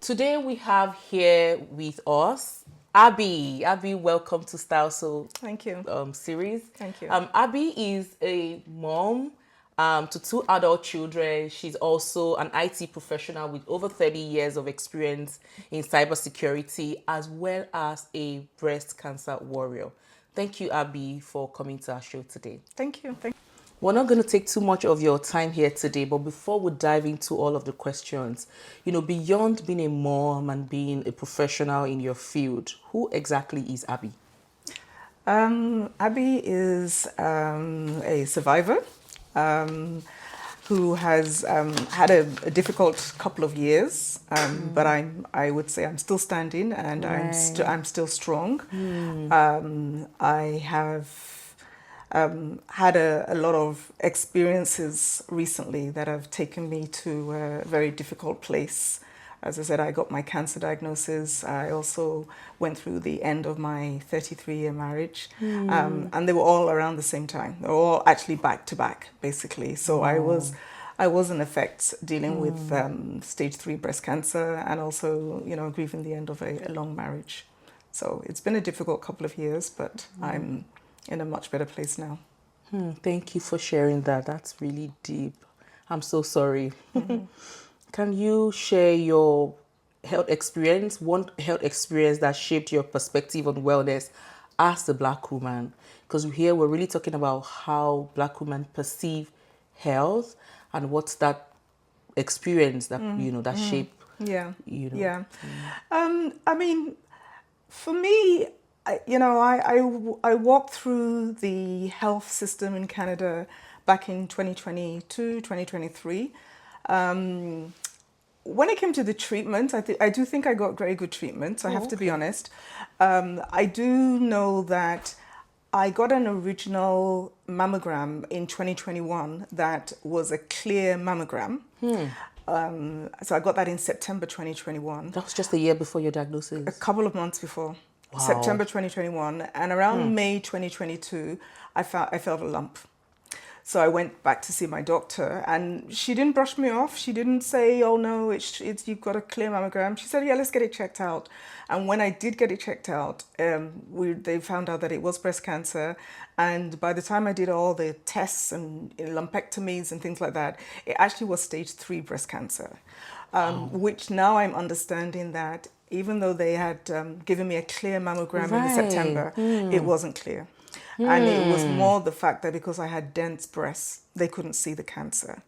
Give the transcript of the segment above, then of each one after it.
Today we have here with us Abby. Abby, welcome to Style So Thank you. series. Thank you. Abby is a mom to two adult children. She's also an IT professional with over 30 years of experience in cybersecurity, as well as a breast cancer warrior. Thank you, Abby, for coming to our show today. Thank you. We're not going to take too much of your time here today, but before we dive into all of the questions, beyond being a mom and being a professional in your field, who exactly is Abby? Abby is a survivor who has had a difficult couple of years, but I would say I'm still standing and I'm still strong. I have had a lot of experiences recently that have taken me to a very difficult place. As I said, I got my cancer diagnosis. I also went through the end of my 33-year marriage, and they were all around the same time. They were all actually back to back, basically. So I was in effect dealing with stage 3 breast cancer, and also, grieving the end of a long marriage. So it's been a difficult couple of years, but I'm in a much better place now. Thank you for sharing that. That's really deep. I'm so sorry. Can you share your health experience, one health experience that shaped your perspective on wellness as a Black woman? Because here we're really talking about how Black women perceive health and what's that experience that, that shape, Yeah. Yeah. I mean, for me, I walked through the health system in Canada back in 2022, 2023. When it came to the treatment, I do think I got very good treatment. I have to be honest. I do know that I got an original mammogram in 2021 that was a clear mammogram. So I got that in September 2021. That was just a year before your diagnosis. A couple of months before. Wow. September 2021, and around May 2022, I felt a lump. So I went back to see my doctor, and she didn't brush me off. She didn't say, "Oh no, it's you've got a clear mammogram." She said, "Yeah, let's get it checked out." And when I did get it checked out, they found out that it was breast cancer. And by the time I did all the tests and lumpectomies and things like that, it actually was stage 3 breast cancer, which now I'm understanding that even though they had given me a clear mammogram in September, it wasn't clear. And it was more the fact that because I had dense breasts, they couldn't see the cancer.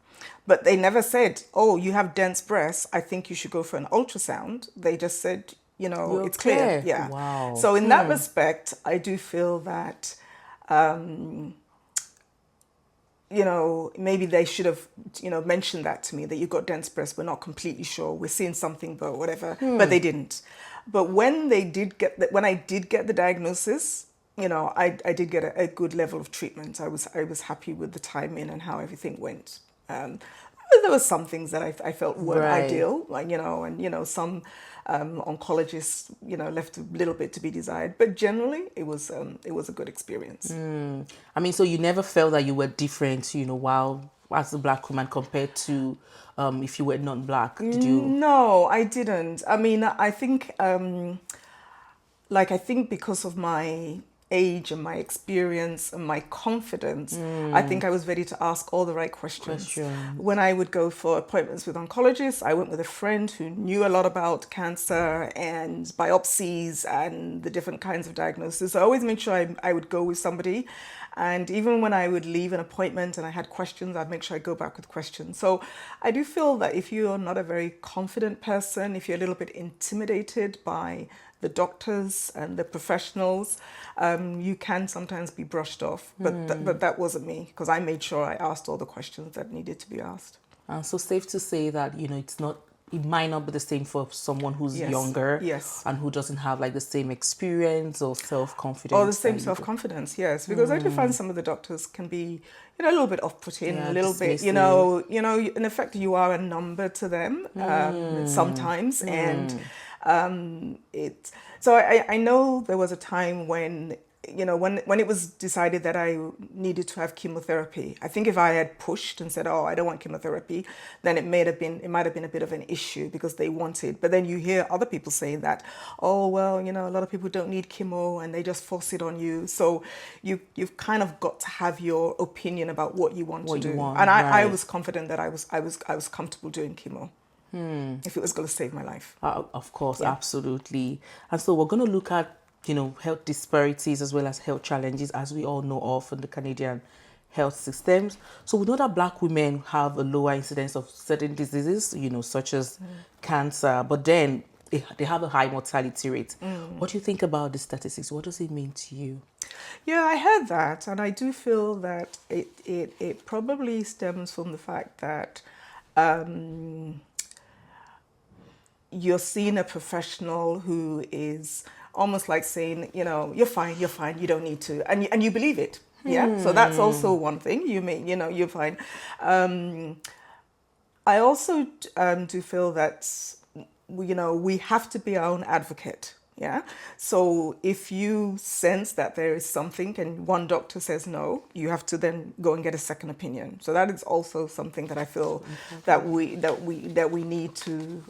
But they never said, "Oh, you have dense breasts, I think you should go for an ultrasound." They just said, You're it's clear. Yeah. Wow. So in that respect, I do feel that, maybe they should have, mentioned that to me, that you've got dense breasts. We're not completely sure. We're seeing something, but whatever. But they didn't. But when I did get the diagnosis, I did get a good level of treatment. I was happy with the timing and how everything went. There were some things that I felt weren't ideal, some oncologists, left a little bit to be desired. But generally, it was a good experience. I mean, so you never felt that you were different, while as a Black woman compared to if you were non-Black, did you? No, I didn't. I mean, I think, I think because of my age and my experience and my confidence, I think I was ready to ask all the right questions. When I would go for appointments with oncologists, I went with a friend who knew a lot about cancer and biopsies and the different kinds of diagnoses. I always made sure I would go with somebody. And even when I would leave an appointment and I had questions, I'd make sure I go back with questions. So I do feel that if you're not a very confident person, if you're a little bit intimidated by the doctors and the professionals, you can sometimes be brushed off. But that wasn't me, because I made sure I asked all the questions that needed to be asked. So safe to say that, it might not be the same for someone who's younger and who doesn't have the same experience or self-confidence. Or the same self-confidence, yes. Because I do find some of the doctors can be, a little bit off-putting, a little bit, in effect, you are a number to them sometimes. And so I know there was a time when when it was decided that I needed to have chemotherapy, I think if I had pushed and said, "Oh, I don't want chemotherapy," then it might have been a bit of an issue because they wanted. But then you hear other people saying that, "Oh, well, a lot of people don't need chemo and they just force it on you." So you've kind of got to have your opinion about what you want to What you do. want, And I right. was confident that I was comfortable doing chemo if it was going to save my life. Of course, Yeah. absolutely. And so we're going to look at, health disparities as well as health challenges, as we all know of in the Canadian health systems. So we know that Black women have a lower incidence of certain diseases, such as cancer, but then they have a high mortality rate. What do you think about the statistics? What does it mean to you? Yeah, I heard that, and I do feel that it probably stems from the fact that um, you're seeing a professional who is almost like saying, you're fine, you don't need to, and you believe it. Yeah, so that's also one thing. You're fine. I also do feel that we have to be our own advocate. Yeah. So if you sense that there is something and one doctor says no, you have to then go and get a second opinion. So that is also something that I feel that we need to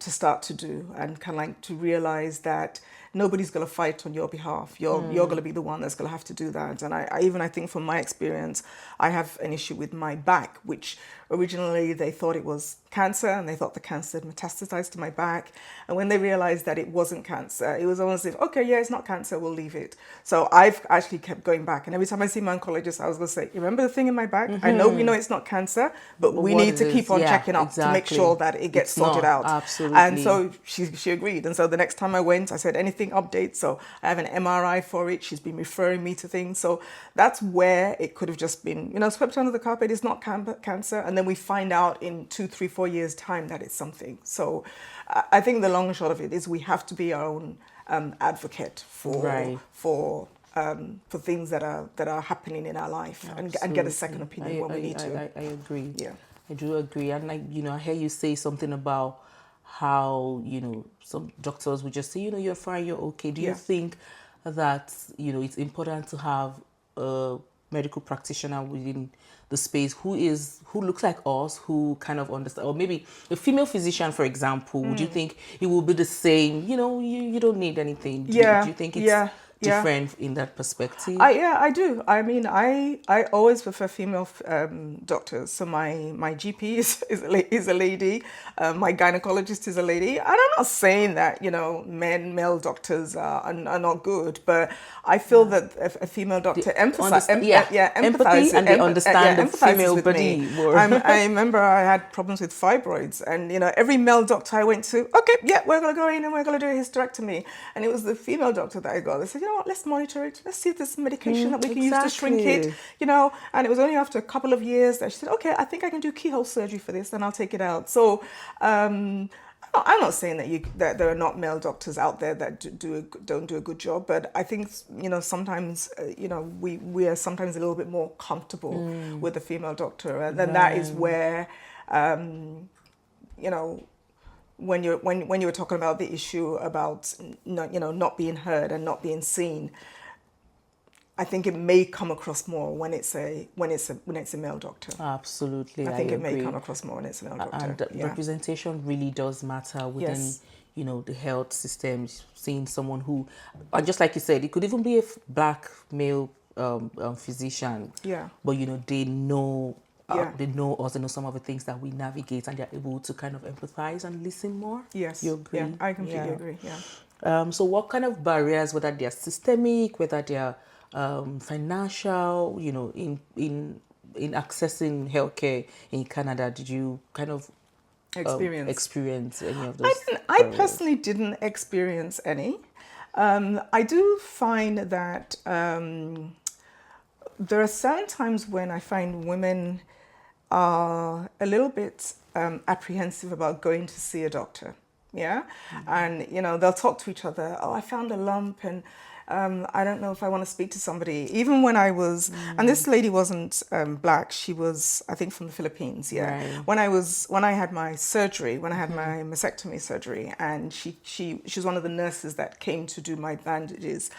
start to do, and kind of like to realize that nobody's going to fight on your behalf. You're going to be the one that's going to have to do that. And I think from my experience, I have an issue with my back, which originally they thought it was cancer, and they thought the cancer had metastasized to my back. And when they realized that it wasn't cancer, it was almost as if, okay, yeah, it's not cancer, we'll leave it. So I've actually kept going back. And every time I see my oncologist, I was going to say, remember the thing in my back? I know we know it's not cancer, but we What need it to keep is, on yeah, checking up to make exactly. sure that it gets It's sorted not, out. absolutely. And so she agreed. And so the next time I went, I said, anything update? So I have an MRI for it. She's been referring me to things. So that's where it could have just been, swept under the carpet. It's not cancer. And then we find out in 2, 3, 4 years' time that it's something. So I think the long and short of it is we have to be our own advocate Right. for things that are happening in our life, and get a second opinion when we need to. I agree. Yeah. I do agree. And I hear you say something about how, some doctors would just say, you're fine, you're okay. Do you Yeah. think that, it's important to have a medical practitioner within the space who looks like us, who kind of understand, or maybe a female physician, for example, would you think it will be the same? You don't need anything. Do you think it's different in that perspective? I do. I mean, I always prefer female doctors. So my GP is a lady. My gynecologist is a lady. And I'm not saying that male doctors are not good, but I feel that a female doctor empathizes empathy, and they understand the female with body me. more. I remember I had problems with fibroids, and every male doctor I went to, okay, yeah, we're gonna go in and we're gonna do a hysterectomy, and it was the female doctor that I got. They said, you know what, let's monitor it. Let's see if there's medication that we can use to shrink it. And it was only after a couple of years that she said, okay, I think I can do keyhole surgery for this, and I'll take it out. So. I'm not saying that there are not male doctors out there that don't do a good job, but I think sometimes we are sometimes a little bit more comfortable with the female doctor, and then that is where when you were talking about the issue about not being heard and not being seen. I think it may come across more when it's a male doctor. Absolutely, I think it agree. may come across more when it's a male doctor. And representation really does matter within, Yes. the health system. Seeing someone who, and just like you said, it could even be a Black male physician. Yeah. But they know. Yeah. They know us, they know some of the things that we navigate, and they're able to kind of empathize and listen more. Yes. You agree? Yeah, I completely agree. Yeah. So what kind of barriers, whether they're systemic, whether they're financial, in accessing healthcare in Canada, did you kind of experience any of those? I personally didn't experience any. I do find that there are certain times when I find women are a little bit apprehensive about going to see a doctor. Yeah. And, they'll talk to each other. Oh, I found a lump, and I don't know if I want to speak to somebody. Even when I was, and this lady wasn't black, she was, I think, from the Philippines. Yeah. Right. When I had my surgery, when I had my mastectomy surgery, and she was one of the nurses that came to do my bandages.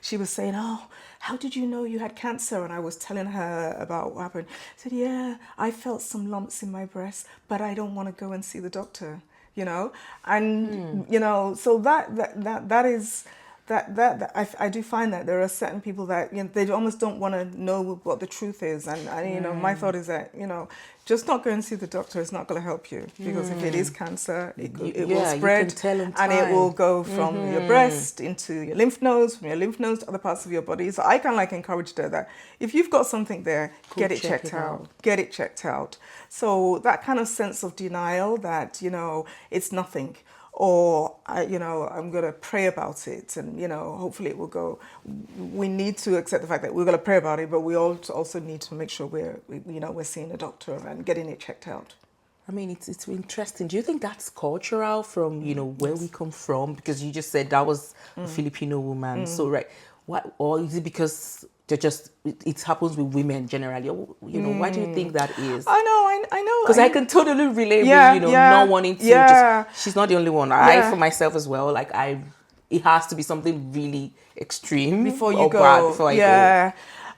She was saying, "Oh, how did you know you had cancer?" And I was telling her about what happened. I said, "Yeah, I felt some lumps in my breast, but I don't want to go and see the doctor." You know, and you know, so that is. I do find that there are certain people that, you know, they almost don't want to know what the truth is, and you know, my thought is that, you know, just not go and see the doctor is not going to help you, because if it is cancer, it will Yeah, you can spread, tell in and it will time. go from your breast into your lymph nodes, from your lymph nodes to other parts of your body. So I kind of like encouraged her that if you've got something there, Go get it check checked it out. out. Get it checked out. So that kind of sense of denial that, you know, it's nothing, or you know, I'm going to pray about it, and you know, hopefully it will go. We need to accept the fact that we're going to pray about it, but we also need to make sure we're seeing a doctor and getting it checked out. I mean, it's interesting. Do you think that's cultural from, you know, where we come from? Because you just said that was a Filipino woman. So, right, what, or is it because they're just, it happens with women generally? Or, you know, why do you think that is? I know. Because I can totally relate with, Yeah, you know, yeah, not wanting to yeah, just, she's not the only one. I, yeah. for myself as well, like it has to be something really extreme Before you or bad go, before I go. yeah.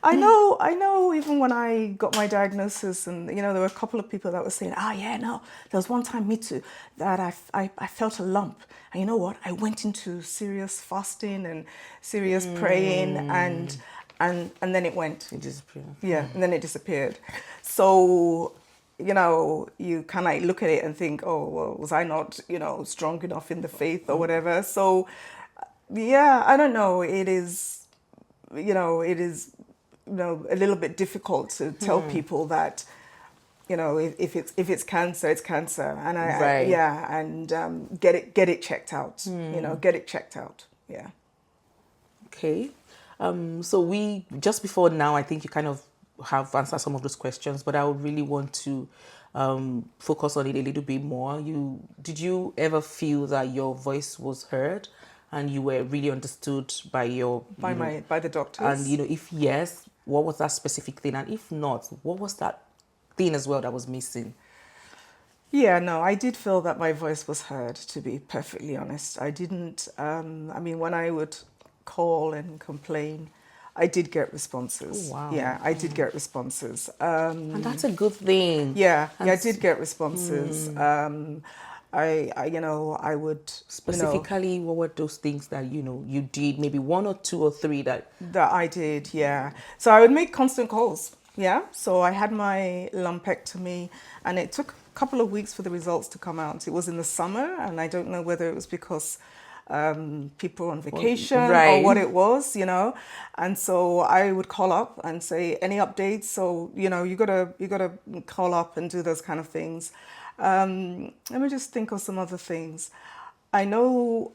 I know, even when I got my diagnosis, and you know, there were a couple of people that were saying, "Ah, yeah, no, there was one time, me too, that I felt a lump, and you know what, I went into serious fasting and serious praying, and then it went." It disappears. Yeah, and then it disappeared. So, you know, you kind of look at it and think, "Oh, well, was I not, you know, strong enough in the faith or whatever?" So, yeah, I don't know. It is, you know, a little bit difficult to tell people that, you know, if it's cancer, it's cancer, and Right. yeah, and get it checked out. You know, get it checked out. Yeah. Okay. So we just before now, I think you kind of have answered some of those questions, but I would really want to focus on it a little bit more. Did you ever feel that your voice was heard and you were really understood by your, you know, By the and you doctors. know, if yes, what was that specific thing, and if not, what was that thing as well that was missing? Yeah, no, I did feel that my voice was heard, to be perfectly honest. I didn't, I mean, when I would call and complain, I did get Oh responses. wow. Yeah, I did get responses. And that's a good thing. Yeah, And I did get responses. You know, I would, you know, specifically, what were those things that, you know, you did, maybe one or two or three that, that I did, yeah. So I would make constant calls, yeah. So I had my lumpectomy, and it took a couple of weeks for the results to come out. It was in the summer, and I don't know whether it was because people on vacation or what right? it was, you know. And so I would call up and say, any updates? So, you know, you gotta call up and do those kind of things. Let me just think of some other things. I know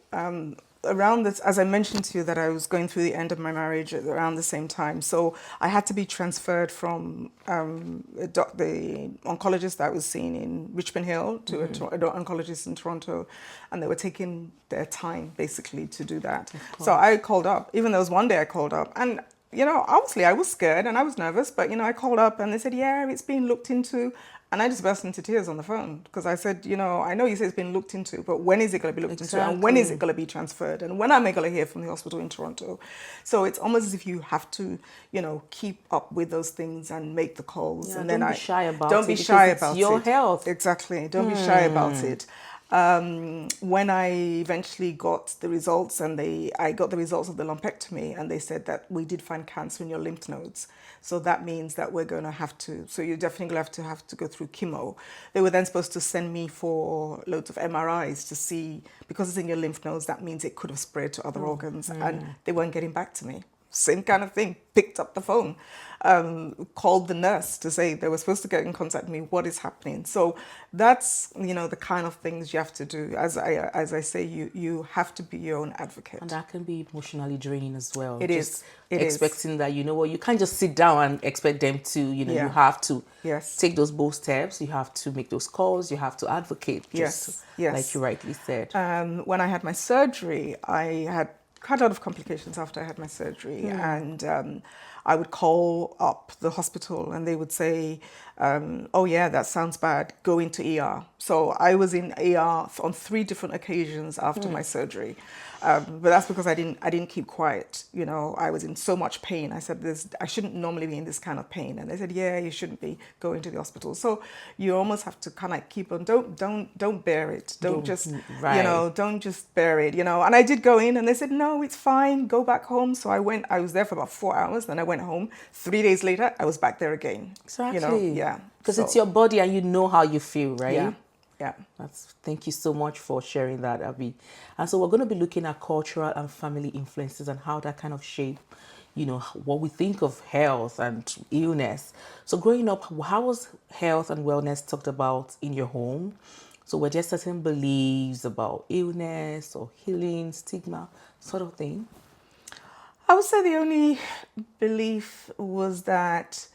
around this, as I mentioned to you, that I was going through the end of my marriage at around the same time. So I had to be transferred from the oncologist that I was seeing in Richmond Hill to an oncologist in Toronto, and they were taking their time basically to do that. So I called up, even there was one day I called up, and you know, obviously I was scared and I was nervous, but you know, I called up and they said, yeah, it's being looked into. And I just burst into tears on the phone because I said, you know, I know you say it's been looked into, but when is it going to be looked into? And when is it Exactly. going to be transferred? And when am I going to hear from the hospital in Toronto? So it's almost as if you have to, you know, keep up with those things and make the calls. Yeah, and don't then be shy about don't it be because shy it's about your it. health. Exactly. Don't be shy about it. When I eventually got the results, and I got the results of the lumpectomy, and they said that we did find cancer in your lymph nodes. So that means that we're going to have to, so you're definitely going to have to go through chemo. They were then supposed to send me for loads of MRIs to see, because it's in your lymph nodes, that means it could have spread to other organs, and they weren't getting back to me. Same kind of thing, picked up the phone, called the nurse to say they were supposed to get in contact with me, what is happening? So that's, you know, the kind of things you have to do. As I say, you have to be your own advocate. And that can be emotionally draining as well. It Just is. It is. expecting that, you know what, you can't just sit down and expect them to, you know, you Yeah. have to Yes. take those bold steps, you have to make those calls, you have to advocate, just Yes. Yes. like you rightly said. When I had my surgery, I had quite a lot of complications after I had my surgery, and I would call up the hospital, and they would say, "Oh yeah, that sounds bad. Go into ER." So I was in ER on 3 different occasions after my surgery, but that's because I didn't keep quiet. You know, I was in so much pain. I said, I shouldn't normally be in this kind of pain," and they said, "Yeah, you shouldn't be going to the hospital." So you almost have to kind of keep on. Don't bear it. Don't just Right. don't just bear it. And I did go in, and they said, "No, it's fine. Go back home." So I went. I was there for about 4 hours. Then I went home. 3 days later, I was back there again. Exactly. Yeah. Because it's So your body and you know how you feel, yeah, right? yeah. Thank you so much for sharing that, Abby. And so we're going to be looking at cultural and family influences and how that kind of shape, what we think of health and illness. So growing up, how was health and wellness talked about in your home? So were there certain beliefs about illness or healing, stigma, sort of thing? I would say the only belief was that,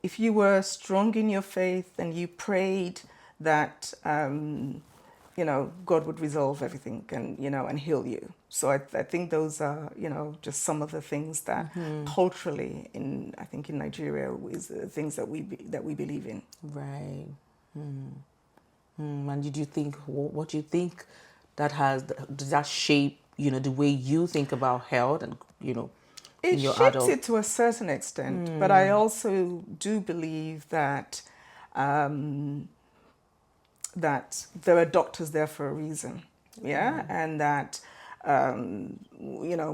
if you were strong in your faith and you prayed that, God would resolve everything and heal you. So I think those are, just some of the things that culturally I think in Nigeria is the things that we believe in. Right. And did you think, what do you think does that shape, the way you think about health and, It in your shapes adult? it to a certain extent, but I also do believe that that there are doctors there for a reason, yeah, and that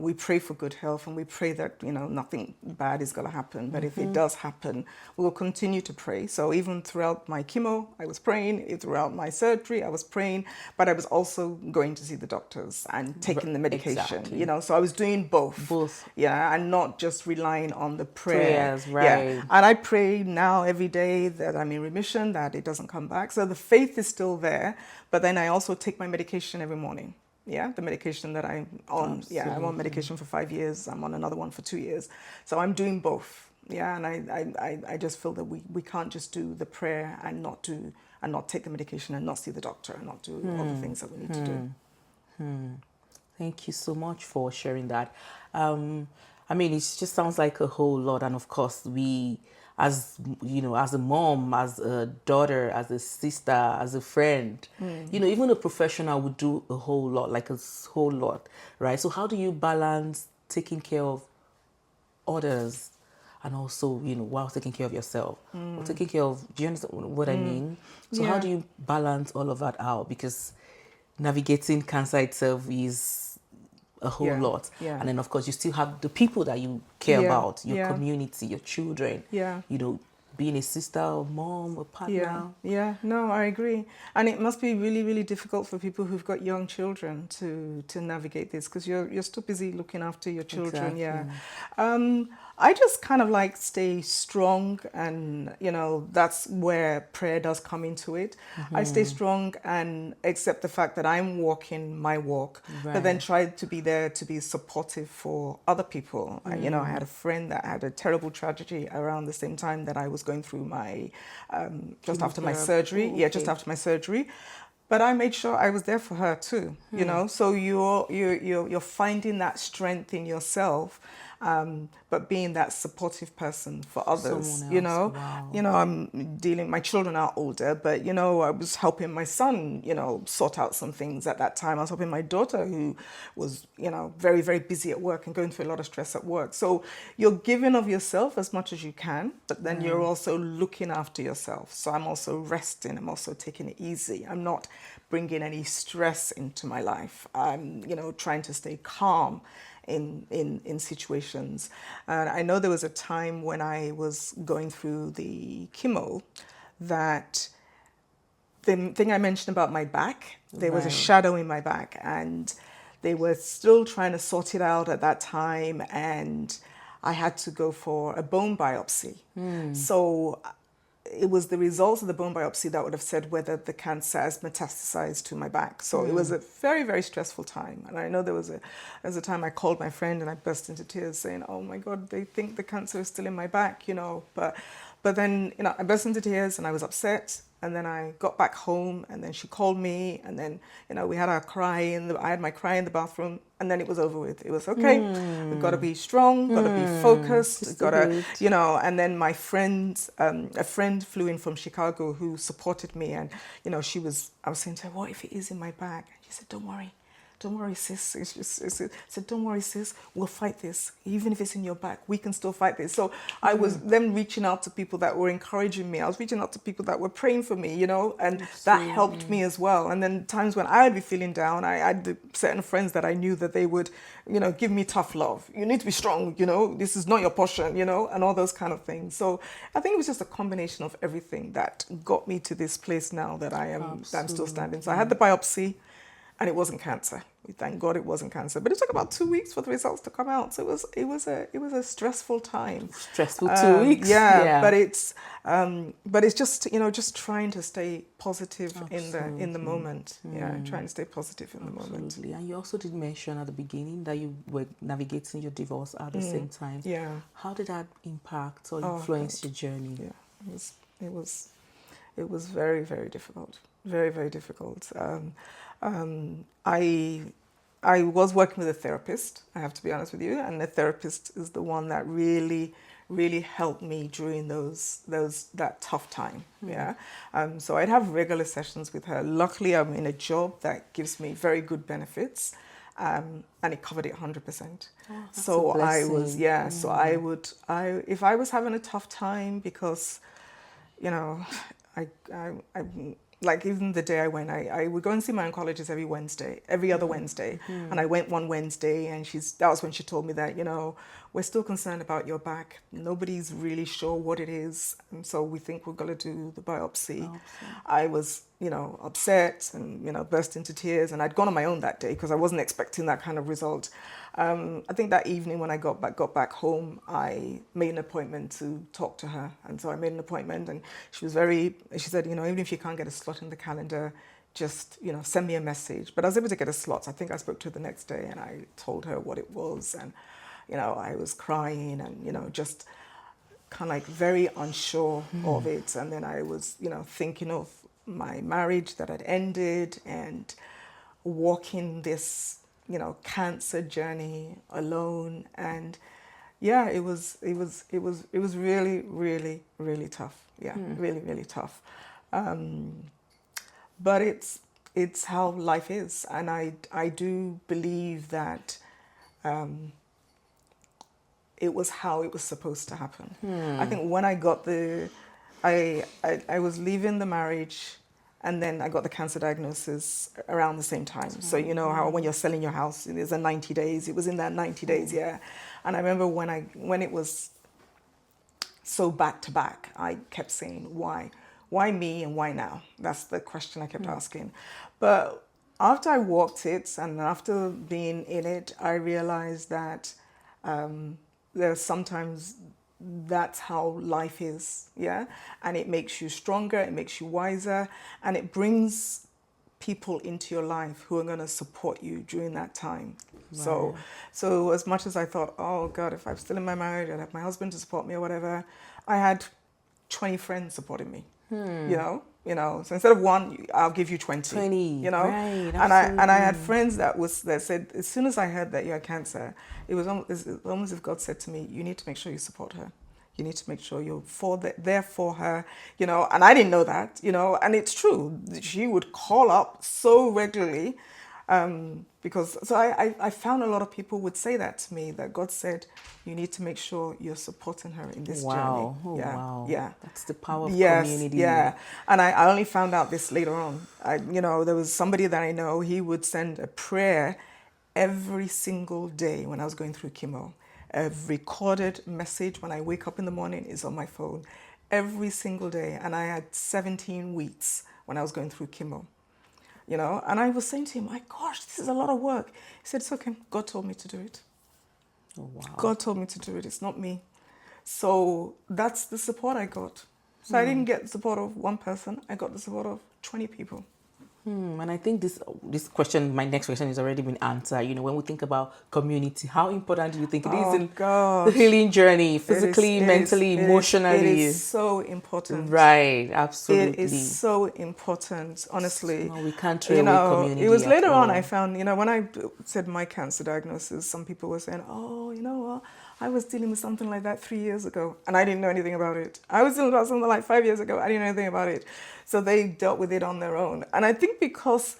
we pray for good health and we pray that nothing bad is going to happen. But if it does happen, we will continue to pray. So even throughout my chemo, I was praying. Throughout my surgery, I was praying. But I was also going to see the doctors and taking the medication. Exactly. So I was doing both. Both Yeah, and not just relying on the prayer. prayers, Yeah, right? and I pray now every day that I'm in remission, that it doesn't come back. So the faith is still there. But then I also take my medication every morning. Yeah, the medication that I'm on. Yeah, I'm on medication for 5 years. I'm on another one for 2 years. So I'm doing both. Yeah, and I just feel that we can't just do the prayer and not take the medication and not see the doctor and not do all the things that we need to do. Thank you so much for sharing that. I mean, it just sounds like a whole lot. And of course, we, as as a mom, as a daughter, as a sister, as a friend, even a professional would do a whole lot, like a whole lot, right? So how do you balance taking care of others and also, while taking care of yourself or taking care of, do you understand what I mean? So how Yeah. do you balance all of that out? Because navigating cancer itself is a whole Yeah. lot. Yeah. And then, of course, you still have the people that you care Yeah. about, your Yeah. community, your children, Yeah. being a sister, a mom, a Yeah, partner. yeah, no, I agree. And it must be really, really difficult for people who've got young children to navigate this because you're still busy looking after your children. Yeah. Exactly. I just kind of like stay strong, and that's where prayer does come into it. I stay strong and accept the fact that I'm walking my walk, but then Right. try to be there to be supportive for other people. I had a friend that had a terrible tragedy around the same time that I was going through my just after my Chemotherapy. surgery. Oh, Yeah, just okay. after my surgery. But I made sure I was there for her too. So you're finding that strength in yourself, but being that supportive person for others. Someone else. Wow. I'm dealing. My children are older, but I was helping my son. Sort out some things at that time. I was helping my daughter, who was very, very busy at work and going through a lot of stress at work. So you're giving of yourself as much as you can, but then you're also looking after yourself. So I'm also resting. I'm also taking it easy. I'm not bringing any stress into my life. I'm trying to stay calm in situations. And I know there was a time when I was going through the chemo that the thing I mentioned about my back, there was a Right. shadow in my back, and they were still trying to sort it out at that time, and I had to go for a bone biopsy. So it was the results of the bone biopsy that would have said whether the cancer has metastasized to my back. So it was a very, very stressful time. And I know there was a time I called my friend and I burst into tears saying, "Oh my God, they think the cancer is still in my back," But then, I burst into tears and I was upset. and then I got back home, and then she called me, and then, we had our cry I had my cry in the bathroom, and then it was over with. It was okay. We've got to be strong, got to be focused, got to, and then my friends, a friend flew in from Chicago who supported me, and, I was saying to her, what if it is in my bag? And she said, don't worry. Don't worry, sis. Said, don't worry, sis. We'll fight this. Even if it's in your back, we can still fight this. So I was then reaching out to people that were encouraging me. I was reaching out to people that were praying for me, and that helped me as well. And then times when I would be feeling down, I had certain friends that I knew that they would, give me tough love. You need to be strong, this is not your portion, and all those kind of things. So I think it was just a combination of everything that got me to this place now that I'm still standing. So I had the biopsy. And it wasn't cancer. Thank God it wasn't cancer. But it took about 2 weeks for the results to come out. So it was a stressful time. Stressful 2 weeks. Yeah. But it's just just trying to stay positive in the moment. Yeah, trying to stay positive in the moment. Absolutely. And you also did mention at the beginning that you were navigating your divorce at the same time. Yeah. How did that impact or influence your journey? Yeah, it was very, very difficult. Very, very difficult. I was working with a therapist, I have to be honest with you, and the therapist is the one that really, really helped me during that tough time. Yeah. So I'd have regular sessions with her. Luckily, I'm in a job that gives me very good benefits, and it covered it 100%. So I was, so if I was having a tough time because, I like even the day I went, I would go and see my oncologist every other Wednesday. And I went one Wednesday, and that was when she told me that, we're still concerned about your back. Nobody's really sure what it is. And so we think we're going to do the biopsy. I was, upset and, burst into tears. And I'd gone on my own that day because I wasn't expecting that kind of result. I think that evening when I got back home, I made an appointment to talk to her. And so I made an appointment, and she said, even if you can't get a slot in the calendar, just, send me a message. But I was able to get a slot. I think I spoke to her the next day, and I told her what it was. And, I was crying and, just kind of like very unsure of it. And then I was, thinking of my marriage that had ended and walking this cancer journey alone. And yeah, it was really, really, really tough. Yeah, really, really tough. But it's how life is. And I do believe that it was how it was supposed to happen. I think when I got I was leaving the marriage, and then I got the cancer diagnosis around the same time. So you know how when you're selling your house, there's a 90 days. It was in that 90 days, yeah. And I remember when it was so back to back, I kept saying, why? Why me and why now? That's the question I kept asking. But after I walked it, and after being in it, I realized that there's sometimes that's how life is, yeah? And it makes you stronger, it makes you wiser, and it brings people into your life who are going to support you during that time. Right. So as much as I thought, oh God, if I'm still in my marriage, I'd have my husband to support me or whatever, I had 20 friends supporting me, so instead of one, I'll give you 20, right, and I had friends that said, as soon as I heard that you had cancer, it was almost as if God said to me, you need to make sure you support her. You need to make sure you're there for her, and I didn't know that, and it's true. She would call up so regularly, because I found a lot of people would say that to me, that God said, you need to make sure you're supporting her in this journey. Oh, yeah, wow. Yeah. That's the power of community. Yeah. And I only found out this later on. There was somebody that I know, he would send a prayer every single day when I was going through chemo. A recorded message when I wake up in the morning is on my phone every single day. And I had 17 weeks when I was going through chemo. And I was saying to him, my gosh, this is a lot of work. He said, it's okay. God told me to do it. Oh, wow. God told me to do it. It's not me. So that's the support I got. So I didn't get the support of one person. I got the support of 20 people. And I think this question, my next question, has already been answered. You know, when we think about community, how important do you think it is Oh in the gosh, healing journey, it is, physically, it is, mentally, it is emotionally? so important. Right, It is absolutely. so important, honestly. No, we can't throw away It community was at later on I all. found, when I said my cancer diagnosis, some people were saying, oh, you know what, I was dealing with something like that 3 years ago, and I didn't know anything about it. I was dealing with something like 5 years ago, I didn't know anything about it. So they dealt with it on their own. And I think because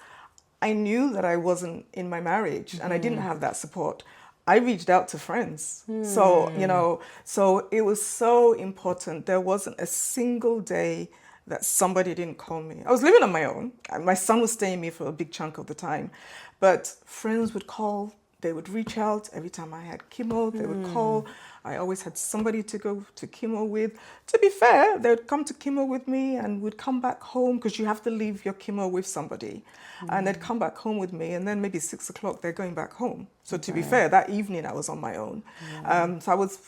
I knew that I wasn't in my marriage and I didn't have that support, I reached out to friends. So, so it was so important. There wasn't a single day that somebody didn't call me. I was living on my own. My son was staying with me for a big chunk of the time. But friends would call, they would reach out. Every time I had chemo, they would call. I always had somebody to go to chemo with. To be fair, they would come to chemo with me and would come back home because you have to leave your chemo with somebody. And they'd come back home with me, and then maybe 6 o'clock, they're going back home. So to be fair, that evening I was on my own. So I was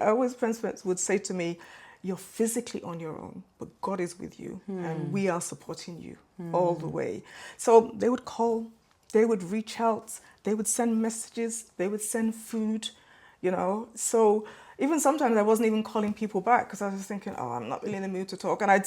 I always, friends would say to me, you're physically on your own, but God is with you, and we are supporting you all the way. So they would call, they would reach out, they would send messages, they would send food, So even sometimes I wasn't even calling people back because I was thinking, oh, I'm not really in the mood to talk. And I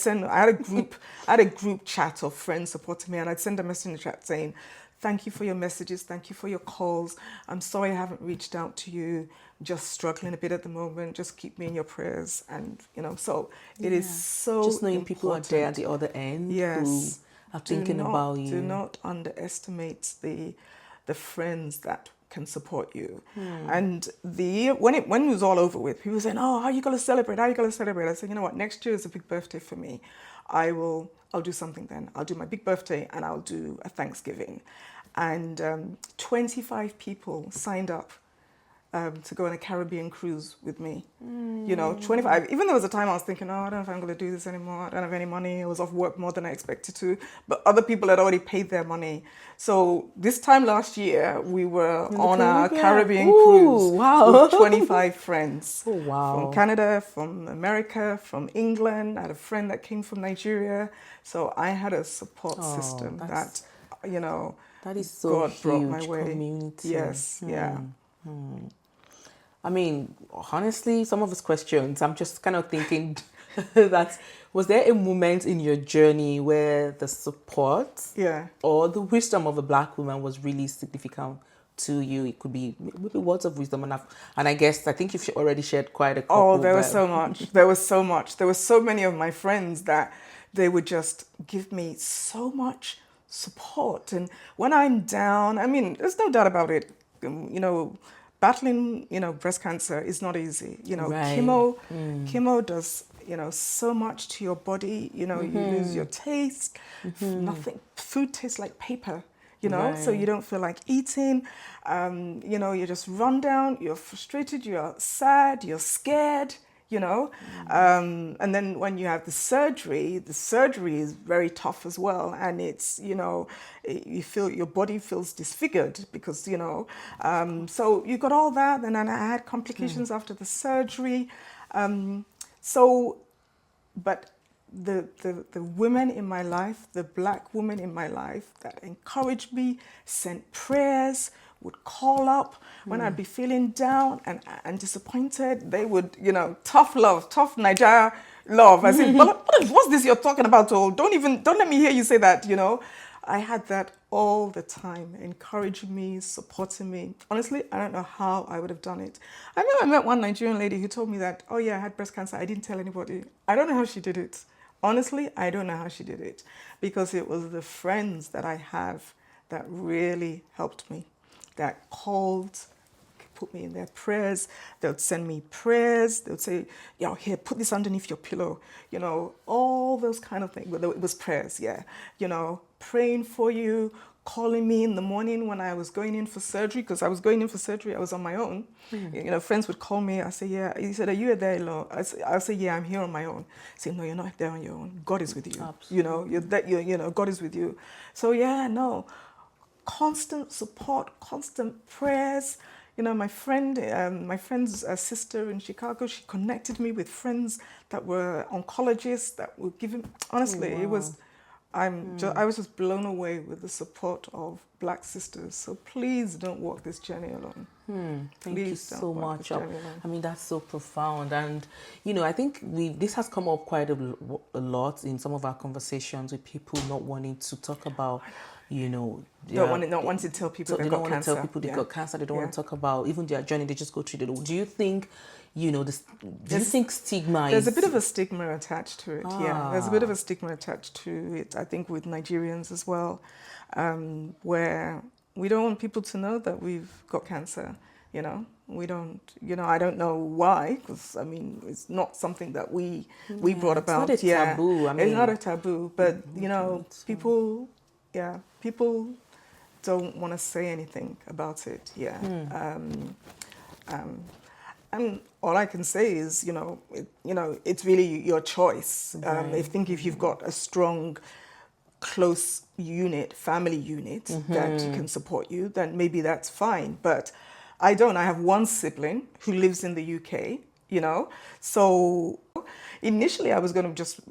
had a group chat of friends supporting me, and I'd send a message in the chat saying, thank you for your messages, thank you for your calls. I'm sorry I haven't reached out to you. Just struggling a bit at the moment. Just keep me in your prayers. And, so it is so Just knowing important. people are there at the other end who Yes. are thinking about you. Do not underestimate the friends that can support you. And when it was all over with, people were saying, oh, how are you going to celebrate? How are you going to celebrate? I said, you know what? Next year is a big birthday for me. I'll do something then. I'll do my big birthday and I'll do a Thanksgiving. And 25 people signed up to go on a Caribbean cruise with me. 25. Even there was a time I was thinking, oh, I don't know if I'm going to do this anymore. I don't have any money. I was off work more than I expected to. But other people had already paid their money. So this time last year, we were on a Caribbean cruise with 25 friends. Oh, wow. From Canada, from America, from England. I had a friend that came from Nigeria. So I had a support system that, that is so God huge. brought my way. Community. Yes, yeah. I mean, honestly, some of his questions, I'm just kind of thinking that was there a moment in your journey where the support or the wisdom of a Black woman was really significant to you? It could be maybe words of wisdom, and I guess I think you've already shared quite a couple. Oh, there was so much. There was so much. There were so many of my friends that they would just give me so much support. And when I'm down, I mean, there's no doubt about it. Battling, breast cancer is not easy. Right. Chemo does, so much to your body. You lose your taste. Nothing. Food tastes like paper. So you don't feel like eating. You're just run down. You're frustrated. You're sad. You're scared. And then when you have the surgery is very tough as well. And it's, you feel your body feels disfigured because, so you got all that. And then I had complications after the surgery. But the women in my life, the Black women in my life that encouraged me, sent prayers, would call up when I'd be feeling down and disappointed. They would, tough love, tough Nigeria love. I said, what's this you're talking about? Oh, don't let me hear you say that, I had that all the time, encouraging me, supporting me. Honestly, I don't know how I would have done it. I remember I met one Nigerian lady who told me that, oh yeah, I had breast cancer. I didn't tell anybody. I don't know how she did it. Honestly, I don't know how she did it, because it was the friends that I have that really helped me, that called, put me in their prayers. They would send me prayers. They would say, here, put this underneath your pillow. All those kind of things. It was prayers, yeah. Praying for you, calling me in the morning when I was going in for surgery, because I was going in for surgery, I was on my own. Friends would call me. I say, yeah. He said, are you there alone? I say, yeah, I'm here on my own. I say, no, you're not there on your own. God is with you. Absolutely. God is with you. So yeah, no. Constant support, constant prayers. My friend's sister in Chicago, she connected me with friends that were oncologists that were giving. Honestly, It was I was just blown away with the support of Black sisters. So please don't walk this journey alone. Thank you Please so don't walk much. this journey alone. I mean, that's so profound. And, you know, I think this has come up quite a lot in some of our conversations with people not wanting to talk about, you know, Not want to tell people they they've don't got want to tell cancer. people they Yeah. got cancer. They don't want Yeah. to talk about even their journey. They just go through it. Do you think, you know, do you think stigma There's is... a bit of a stigma attached to it, yeah. There's a bit of a stigma attached to it, I think, with Nigerians as well, where we don't want people to know that we've got cancer, you know. We don't, you know, I don't know why, because, I mean, it's not something that we brought about. It's not a taboo. I mean, it's not a taboo, but, you know, people don't want to say anything about it, yeah. And all I can say is, you know, it's really your choice. If you've got a strong, close family unit that can support you, then maybe that's fine. But I don't. I have one sibling who lives in the UK, you know. So initially I was going to just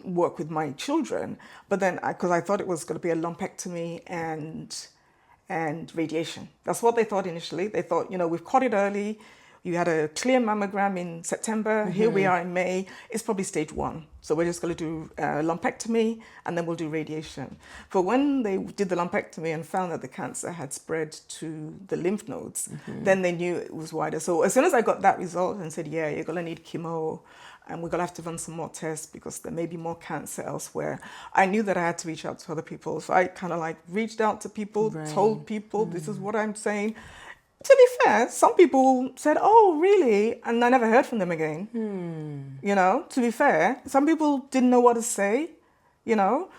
work with my children, but then because I thought it was going to be a lumpectomy and radiation. That's what they thought initially. They thought, you know, we've caught it early. You had a clear mammogram in September. Here we are in May. It's probably stage 1. So we're just going to do a lumpectomy and then we'll do radiation. But when they did the lumpectomy and found that the cancer had spread to the lymph nodes, then they knew it was wider. So as soon as I got that result and said, yeah, you're going to need chemo and we're going to have to run some more tests because there may be more cancer elsewhere, I knew that I had to reach out to other people. So I kind of like reached out to people, told people, this is what I'm saying. To be fair, some people said, oh, really? And I never heard from them again. You know, to be fair, some people didn't know what to say, you know.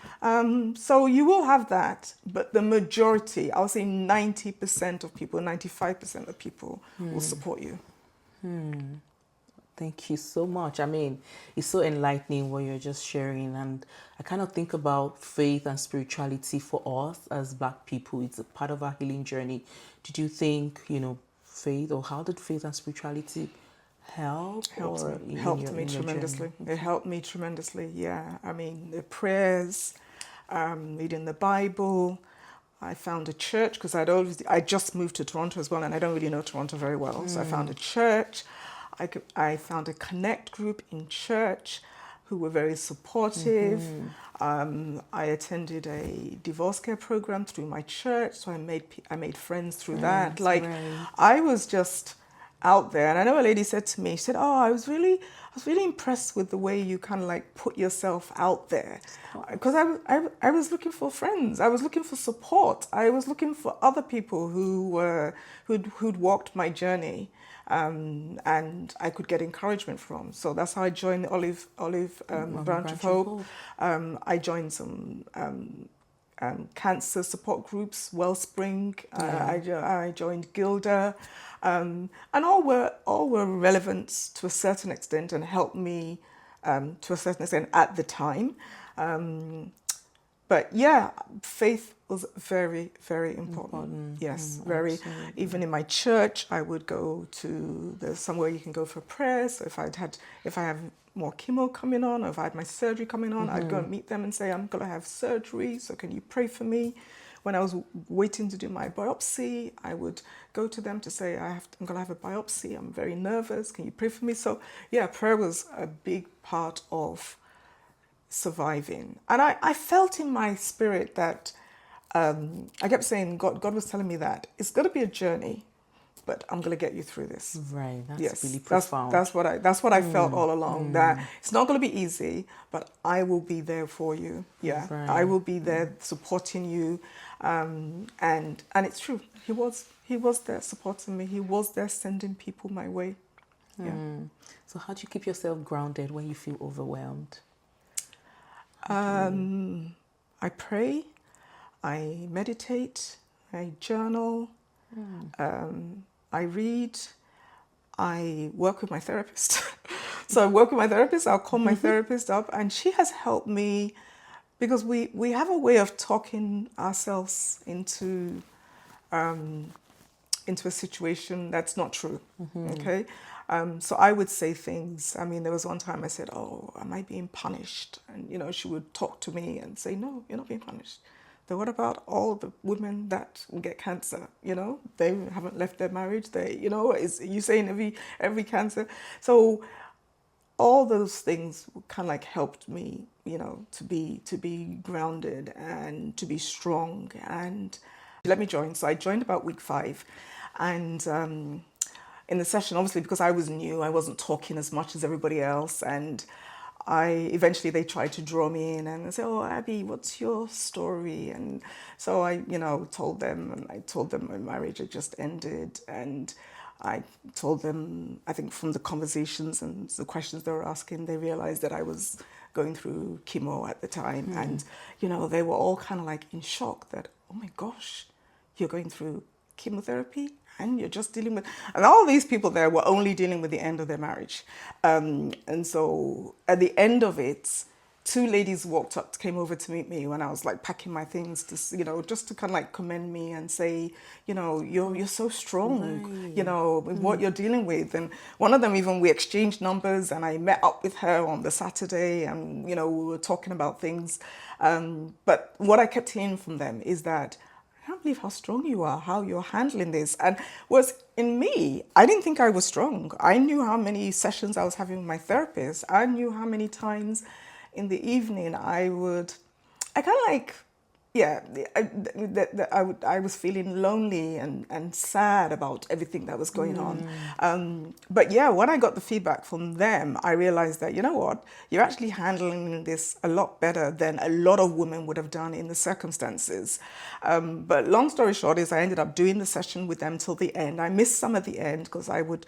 So you will have that. But the majority, I'll say 90% of people, 95% of people will support you. Thank you so much. I mean, it's so enlightening what you're just sharing. And I kind of think about faith and spirituality for us as Black people. It's a part of our healing journey. Did you think, you know, faith, or how did faith and spirituality help? Helped me tremendously. It helped me tremendously, yeah. I mean, the prayers, reading the Bible. I found a church because I just moved to Toronto as well, and I don't really know Toronto very well. So I found a church. I found a connect group in church who were very supportive. I attended a divorce care program through my church, so I made friends through that. Like, I was just out there, and I know a lady said to me, she said, "Oh, I was really impressed with the way you kind of like put yourself out there," because I was looking for friends, I was looking for support, I was looking for other people who'd walked my journey. And I could get encouragement from. So that's how I joined the Olive Branch of Hope. I joined some cancer support groups, Wellspring. I joined Gilda, and all were relevant to a certain extent and helped me to a certain extent at the time. But yeah, faith was very, very important. Yes, very. Absolutely. Even in my church, I would go to, there's somewhere you can go for prayer. So if I have more chemo coming on, or if I had my surgery coming on, I'd go and meet them and say, I'm going to have surgery, so can you pray for me? When I was waiting to do my biopsy, I would go to them to say, I'm going to have a biopsy, I'm very nervous, can you pray for me? So yeah, prayer was a big part of surviving. And I felt in my spirit that I kept saying, God was telling me that it's going to be a journey, but I'm going to get you through this. Right. That's really profound. That's what I felt all along, that it's not going to be easy, but I will be there for you. Yeah. Right. I will be there supporting you. And it's true. He was there supporting me. He was there sending people my way. Yeah. So how do you keep yourself grounded when you feel overwhelmed? I pray, I meditate, I journal, I read, I work with my therapist. So I work with my therapist, I'll call my therapist up, and she has helped me because we have a way of talking ourselves into a situation that's not true, okay? So I would say things. I mean, there was one time I said, "Oh, am I being punished?" And she would talk to me and say, "No, you're not being punished." But what about all the women that get cancer? They haven't left their marriage. Is you saying every cancer? So all those things kind of like helped me, to be grounded and to be strong and let me join. So I joined about week 5, and in the session, obviously because I was new, I wasn't talking as much as everybody else, and eventually they tried to draw me in and say, "Oh, Abby, what's your story?" And so I, told them, and I told them my marriage had just ended, and I told them, I think from the conversations and the questions they were asking, they realized that I was going through chemo at the time, and they were all kind of like in shock that, "Oh my gosh, you're going through chemotherapy and you're just dealing with," and all these people there were only dealing with the end of their marriage. And so at the end of it, 2 ladies came over to meet me when I was like packing my things just to kind of like commend me and say, you're so strong, with what you're dealing with. And one of them, even we exchanged numbers, and I met up with her on the Saturday, and we were talking about things. But what I kept hearing from them is that, "I can't believe how strong you are, how you're handling this." And was in me, I didn't think I was strong. I knew how many sessions I was having with my therapist. I knew how many times in the evening I kind of like, yeah, I was feeling lonely and sad about everything that was going on. But yeah, when I got the feedback from them, I realized that, you know what, you're actually handling this a lot better than a lot of women would have done in the circumstances. But long story short is I ended up doing the session with them till the end. I missed some at the end because I would,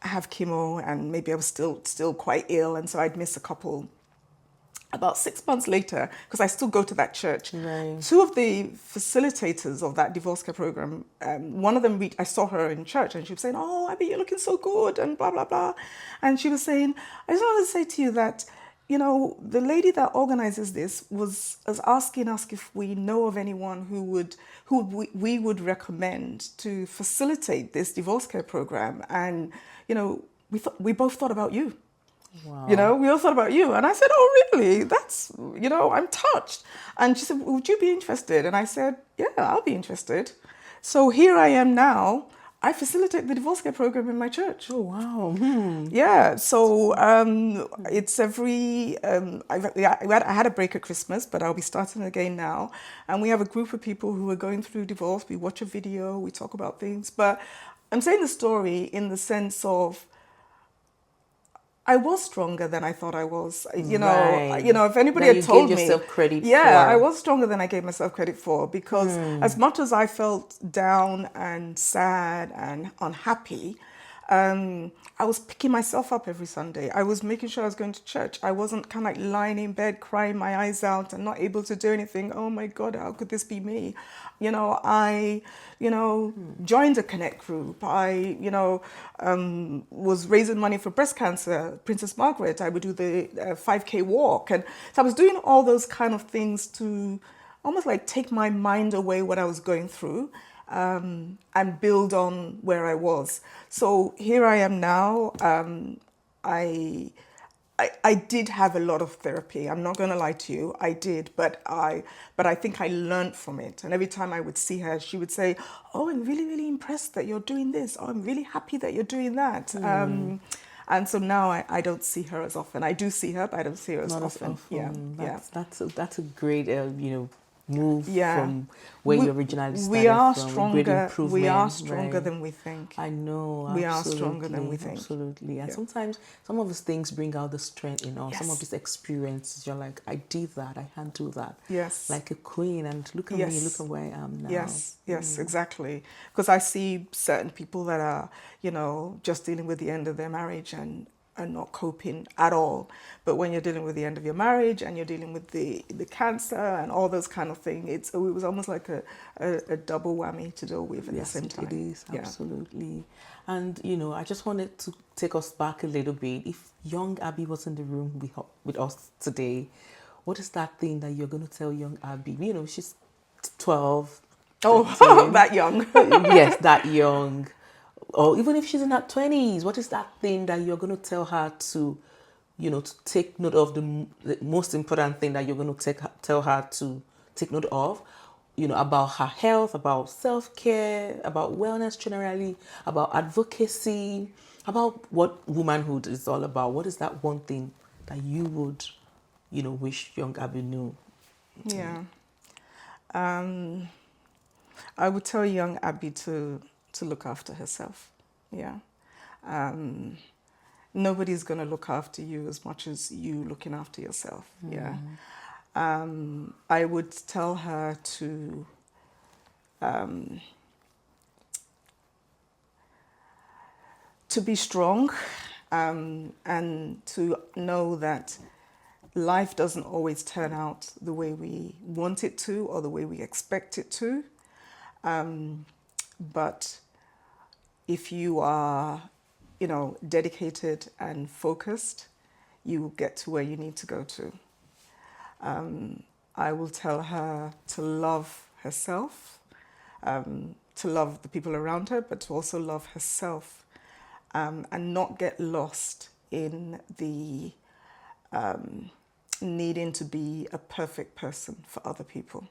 have chemo, and maybe I was still quite ill, and so I'd miss a couple. About 6 months later, because I still go to that church, Right. 2 of the facilitators of that divorce care program, one of them, I saw her in church, and she was saying, "Oh, Abby, you're looking so good," and blah, blah, blah. And she was saying, "I just wanted to say to you that, the lady that organizes this was asking us if we know of anyone who we would recommend to facilitate this divorce care program. And, we both thought about you." Wow. We all thought about you. And I said, "Oh, really? That's, I'm touched." And she said, "Would you be interested?" And I said, "Yeah, I'll be interested." So here I am now. I facilitate the divorce care program in my church. Oh, wow. Yeah, so it's every, I had a break at Christmas, but I'll be starting again now. And we have a group of people who are going through divorce. We watch a video, we talk about things. But I'm saying the story in the sense of, I was stronger than I thought I was. Right. If anybody That had you told gave me, yourself credit yeah, I for. was stronger than I gave myself credit for, because as much as I felt down and sad and unhappy, I was picking myself up every Sunday. I was making sure I was going to church. I wasn't kind of like lying in bed, crying my eyes out and not able to do anything. "Oh my God, how could this be me?" I joined a Connect group. I, was raising money for breast cancer, Princess Margaret. I would do the 5K walk. And so I was doing all those kind of things to almost like take my mind away what I was going through, and build on where I was. So here I am now. I I did have a lot of therapy. I'm not going to lie to you. I did, but I think I learned from it. And every time I would see her, she would say, "Oh, I'm really, really impressed that you're doing this. Oh, I'm really happy that you're doing that." And so now I don't see her as often. I do see her, but I don't see her as Not as often. Yeah, often. yeah. That's a great move Yeah. from where We, you originally we started are from. A great stronger. We are improvement, stronger right? than we think. I know, We are stronger than we absolutely, think. absolutely. And Yeah. sometimes some of these things bring out the strength in us. Some of Yes. these experiences, you're like, I did that, I can't do that. Yes. Like a queen, and look at me, look Yes. at where I am now. Yes, yes, exactly. Because I see certain people that are, just dealing with the end of their marriage and not coping at all. But when you're dealing with the end of your marriage and you're dealing with the cancer and all those kind of things, it was almost like a double whammy to deal with at the Yes, same time. it is, Yeah. absolutely. And, I just wanted to take us back a little bit. If young Abby was in the room with us today, what is that thing that you're going to tell young Abby? She's 12, Oh, 13. that young. Yes, that young. or even if she's in her 20s, what is that thing that you're going to tell her to, to take note of, the most important thing that you're going to tell her to take note of, about her health, about self-care, about wellness generally, about advocacy, about what womanhood is all about. What is that one thing that you would, wish young Abby knew? Yeah. Um, I would tell young Abby to look after herself. Yeah. Um, Nobody's going to look after you as much as you looking after yourself. Yeah. I would tell her um, to be strong, and to know that life doesn't always turn out the way we want it to or the way we expect it to. But if you are, dedicated and focused, you will get to where you need to go to. I will tell her to love herself, to love the people around her, but to also love herself, and not get lost in the needing to be a perfect person for other people.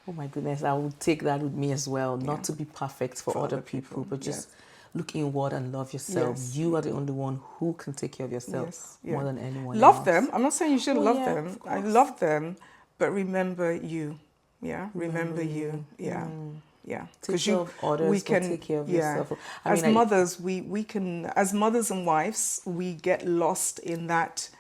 Oh my goodness, I would take that with me as well. Yeah. Not to be perfect for other people, but just yes. look inward and love yourself. Yes. You are the only one who can take care of yourself Yes. more Yeah. than anyone Love else. them. I'm not saying you shouldn't Oh, love yeah, them. of I course. love them, but remember you. Yeah, remember you. Yeah, yeah. Take care of others, we but can, take care of yeah. yourself. As mothers, we can, as mothers and wives, we get lost in that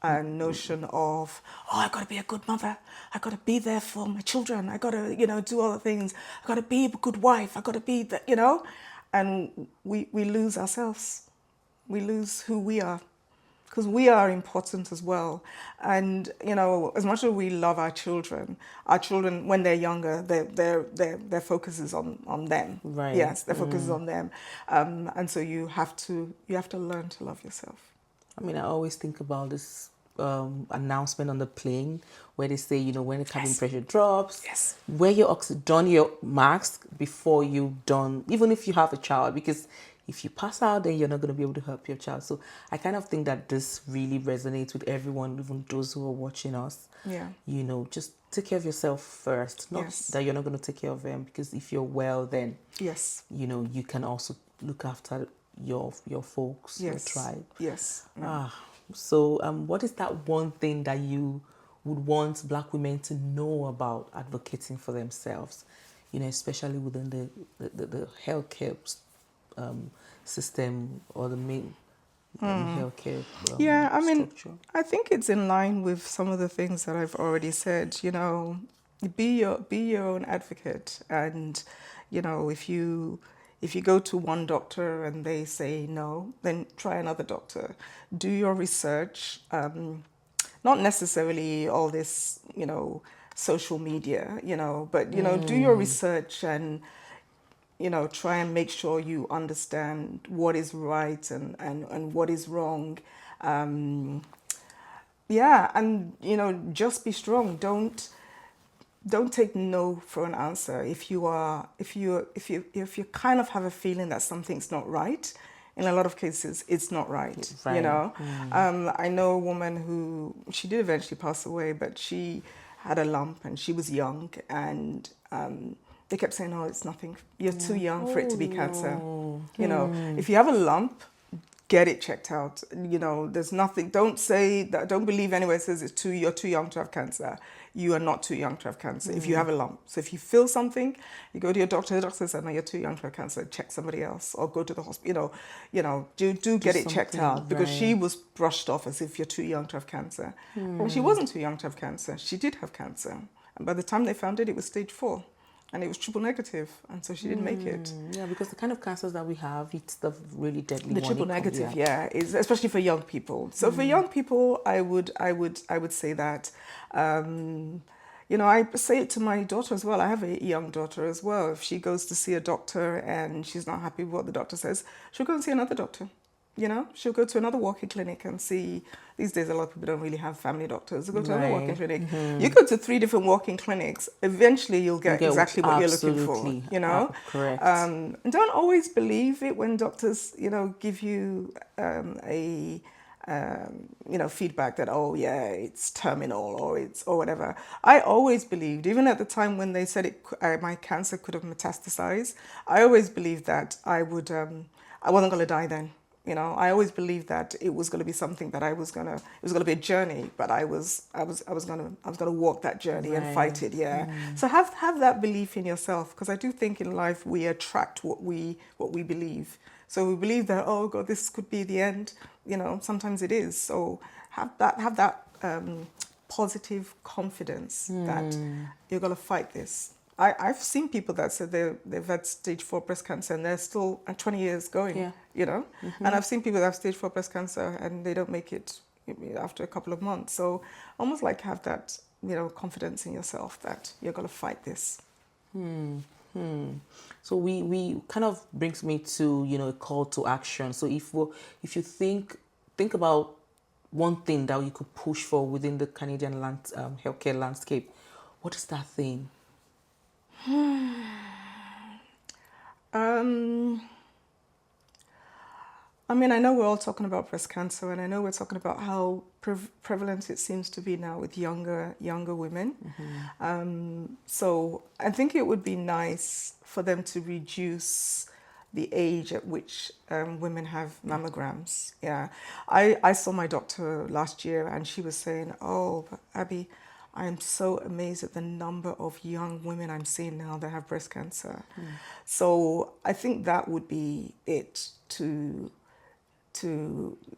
notion of, oh, I got to be a good mother. I got to be there for my children. I got to, do all the things. I got to be a good wife. I got to be the, and we lose ourselves. We lose who we are, because we are important as well. And as much as we love our children when they're younger, their focus is on them. Right. Yes, their focus is on them, and so you have to learn to love yourself. I mean, I always think about this announcement on the plane where they say, when the cabin Yes. pressure drops, Yes. wear your don your mask before you don, even if you have a child, because if you pass out, then you're not going to be able to help your child. So I kind of think that this really resonates with everyone, even those who are watching us. Yeah. Just take care of yourself first. Not Yes. that you're not going to take care of them, because if you're well, then Yes. you can also look after your folks, Yes. your tribe. Yes. Yeah. So what is that one thing that you would want Black women to know about advocating for themselves? Especially within the healthcare system, or the main healthcare Yeah, I mean, structure. I think it's in line with some of the things that I've already said. Be your own advocate, and if you go to one doctor and they say no, then try another doctor. Do your research. Not necessarily all this, social media, but do your research and try and make sure you understand what is right and what is wrong. Yeah, and just be strong. Don't take no for an answer. If you kind of have a feeling that something's not right, in a lot of cases it's not right. Right. I know a woman who, she did eventually pass away, but she had a lump and she was young, and they kept saying, oh, it's nothing, you're too young for it to be cancer. If you have a lump, get it checked out. There's nothing. Don't say that. Don't believe anywhere it says you're too young to have cancer. You are not too young to have cancer if you have a lump. So if you feel something, you go to your doctor. The doctor says, no, you're too young to have cancer. Check somebody else, or go to the hospital. Do get it checked out, because she was brushed off as if you're too young to have cancer. Well, she wasn't too young to have cancer. She did have cancer, and by the time they found it, it was stage 4. And it was triple negative, and so she didn't make it. Yeah, because the kind of cancers that we have, it's the really deadly The one. triple negative, is especially for young people. So for young people, I would say that. I say it to my daughter as well. I have a young daughter as well. If she goes to see a doctor and she's not happy with what the doctor says, she'll go and see another doctor. You know, she'll go to another walk-in clinic and see. These days, a lot of people don't really have family doctors. They'll go to another walk-in Right. clinic. You go to 3 different walk-in clinics. Eventually, you'll You get get exactly what you're looking for. absolutely You know, correct. and don't always believe it when doctors, give you feedback that, oh yeah, it's terminal or whatever. I always believed, even at the time when they said my cancer could have metastasized, I always believed that I wasn't going to die then. I always believed that it was going to be something that it was going to be a journey, but I was going to walk that journey and Right. fight it. Yeah. So have that belief in yourself, because I do think in life we attract what we believe. So we believe that, oh God, this could be the end. Sometimes it is. So have that positive confidence that you're going to fight this. I've seen people that said they've had stage 4 breast cancer and they're still 20 years going, Yeah. And I've seen people that have stage 4 breast cancer and they don't make it after a couple of months. So almost like have that, confidence in yourself that you're going to fight this. So we kind of brings me to a call to action. So if you think about one thing that you could push for within the Canadian healthcare landscape, what is that thing? I know we're all talking about breast cancer, and I know we're talking about how prevalent it seems to be now with younger women. So I think it would be nice for them to reduce the age at which women have mammograms. Yeah, I saw my doctor last year, and she was saying, "Oh, Abby, I am so amazed at the number of young women I'm seeing now that have breast cancer." So I think that would be it to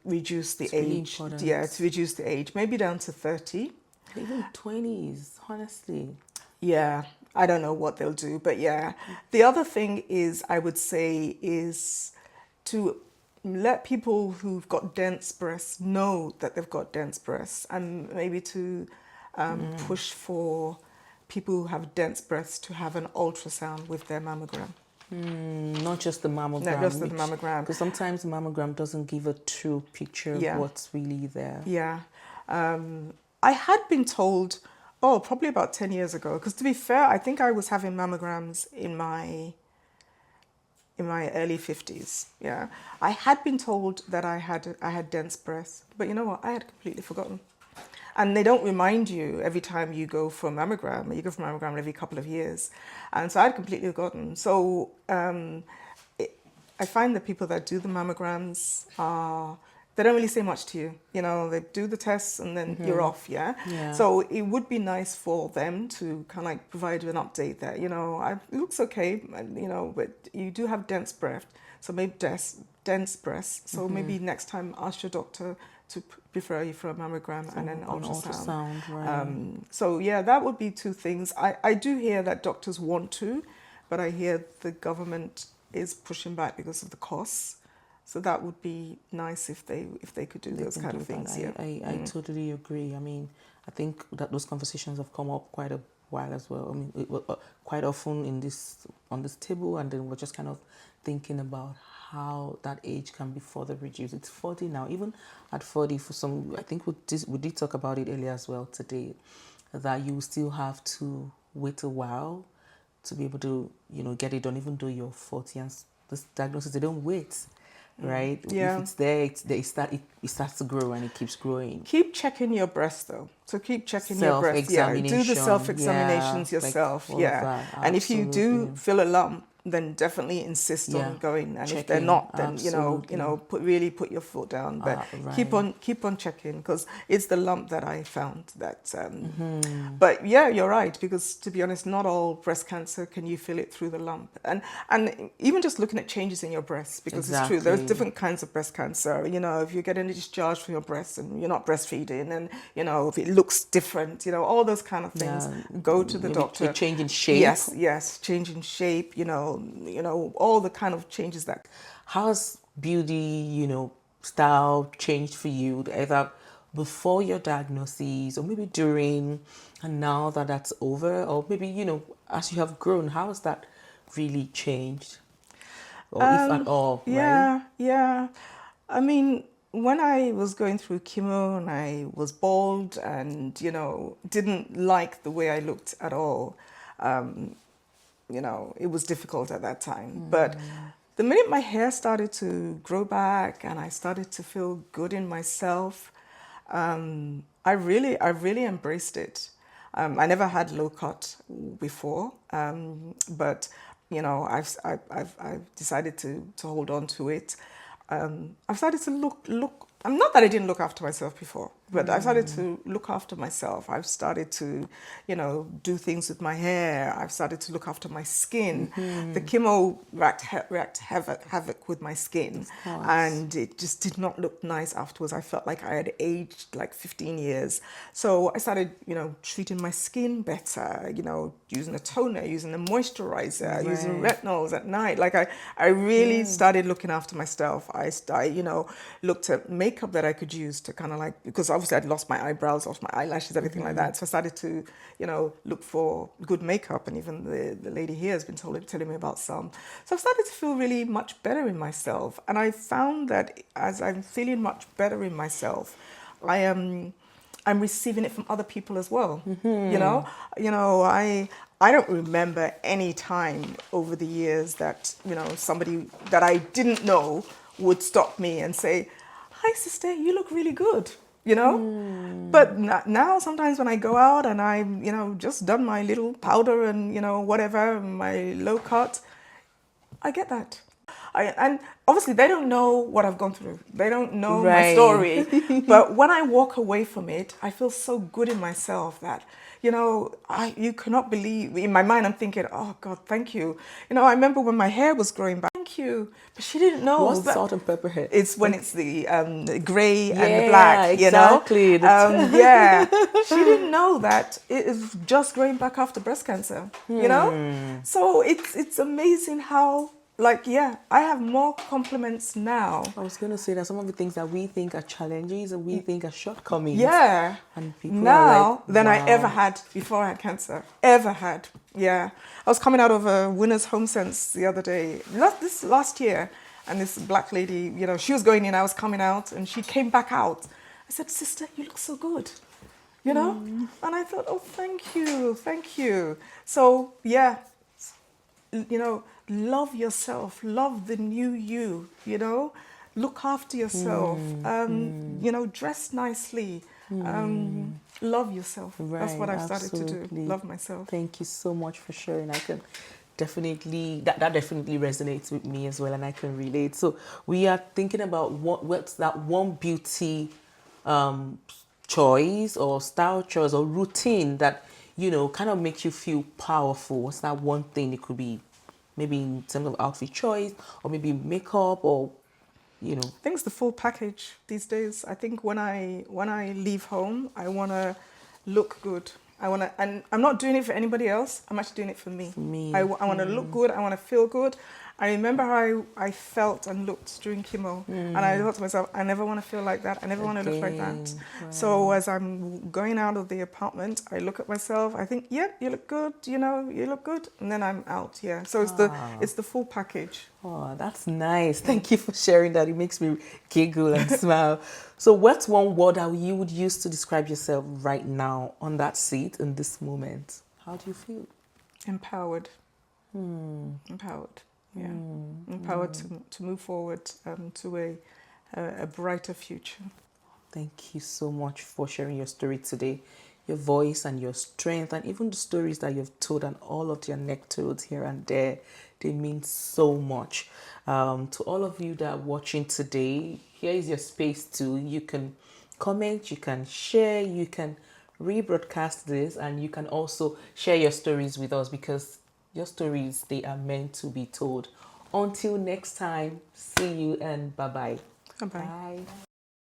reduce the It's really age. important. Yeah, to reduce the age, maybe down to 30. Even 20s, honestly. Yeah, I don't know what they'll do, but yeah. The other thing is, I would say, is to let people who've got dense breasts know that they've got dense breasts, and maybe to push for people who have dense breasts to have an ultrasound with their mammogram. Not just the mammogram. Not just the mammogram. Because sometimes the mammogram doesn't give a true picture of what's really there. Yeah. I had been told, probably about 10 years ago, because to be fair, I think I was having mammograms in my early 50s. Yeah. I had been told that I had dense breasts, but you know what? I had completely forgotten. And they don't remind you every time you go for a mammogram. You go for a mammogram every couple of years. And so I'd completely forgotten. So I find that people that do the mammograms, they don't really say much to you. They do the tests and then you're off, yeah? So it would be nice for them to kind of like provide you an update that, it looks okay, but you do have dense breast. So maybe dense breasts. So maybe next time ask your doctor to refer you for a mammogram and an ultrasound. Right. So yeah, that would be two things. I do hear that doctors want to, but I hear the government is pushing back because of the costs. So that would be nice if they could do those kind of things. Yeah, I totally agree. I think that those conversations have come up quite a while as well. Quite often on this table, and then we're just kind of thinking about how that age can be further reduced. It's 40 now. Even at 40, for some, I think we did talk about it earlier as well today, that you still have to wait a while to be able to, get it done, even though you're 40. And this diagnosis, they don't wait, right? Yeah. If it's there, it starts to grow and it keeps growing. Keep checking your breast though. So keep checking your breast. Yeah, do the self-examinations yourself. Like yeah. And if you do feel a lump, then definitely insist on going. And if they're not, then put your foot down. But right. keep on checking, because it's the lump that I found that. But yeah, you're right, because to be honest, not all breast cancer can you feel it through the lump. And even just looking at changes in your breasts, because it's true, there's different kinds of breast cancer. If you're getting a discharge from your breast and you're not breastfeeding, and if it looks different, all those kind of things, go to the doctor. A change in shape. Yes, change in shape, all the kind of changes that. How's beauty, style changed for you, either before your diagnosis or maybe during, and now that that's over, or maybe, as you have grown, how has that really changed? Or if at all, right? Yeah. I mean, when I was going through chemo and I was bald and, didn't like the way I looked at all, um, it was difficult at that time. But the minute my hair started to grow back and I started to feel good in myself, I really embraced it. I never had low cut before, but I've decided to hold on to it. I've started to look. I'm not that I didn't look after myself before, but I started to look after myself. I've started to, do things with my hair. I've started to look after my skin. The chemo wreaked havoc with my skin, and it just did not look nice afterwards. I felt like I had aged like 15 years. So I started, treating my skin better. Using a toner, using a moisturizer, using retinols at night. Like I really started looking after myself. I looked at makeup that I could use to kind of like, because obviously I'd lost my eyebrows, lost my eyelashes, everything like that. So I started to, look for good makeup, and even the lady here has been telling me about some. So I've started to feel really much better in myself, and I found that as I'm feeling much better in myself, I'm receiving it from other people as well. I don't remember any time over the years that somebody that I didn't know would stop me and say, "Hi, sister, you look really good." But now sometimes when I go out and I'm just done my little powder and whatever, my low cut, I get that. And obviously they don't know what I've gone through. They don't know my Right. story. But when I walk away from it, I feel so good in myself that, you cannot believe, in my mind I'm thinking, oh God, thank you. I remember when my hair was growing back, thank you. But she didn't know. What's salt and pepper hair? It's when it's the grey and the Yeah, black, exactly. Yeah. She didn't know that it is just growing back after breast cancer, So it's amazing how, I have more compliments now. I was going to say that some of the things that we think are challenges and we think are shortcomings. Yeah. And people Now are like, than I ever wow. had before I had cancer. Ever had. Yeah. I was coming out of a Winners Home Sense the other day, this last year, and this black lady, she was going in, I was coming out, and she came back out. I said, "Sister, you look so good." And I thought, "Oh, thank you, thank you." So, yeah, love yourself, love the new you, look after yourself, dress nicely, love yourself. That's Right, what I've started to do, absolutely. love myself. Thank you so much for sharing. I can definitely, that definitely resonates with me as well, and I can relate. So we are thinking about what's that one beauty um, choice or style choice or routine that, kind of makes you feel powerful. What's that one thing? It could be maybe in terms of outfit choice or maybe makeup or, I think it's the full package these days. I think when I leave home, I want to look good. And I'm not doing it for anybody else. I'm actually doing it for me. for me. I want to look good. I want to feel good. I remember how I felt and looked during chemo, and I thought to myself, I never want to feel like that. I never want to look like that. Again, So as I'm going out of the apartment, I look at myself. I think, yeah, you look good. You look good, and then I'm out. Yeah. So it's the full package. Oh, that's nice. Thank you for sharing that. It makes me giggle and smile. So what's one word that you would use to describe yourself right now on that seat in this moment? How do you feel? Empowered. Empowered. Yeah. Empowered to move forward to a brighter future. Thank you so much for sharing your story today. Your voice and your strength and even the stories that you've told and all of the anecdotes here and there, they mean so much. To all of you that are watching today, here is your space too. You can comment, you can share, you can rebroadcast this, and you can also share your stories with us because your stories, they are meant to be told. Until next time, see you and bye-bye. Bye-bye. Bye.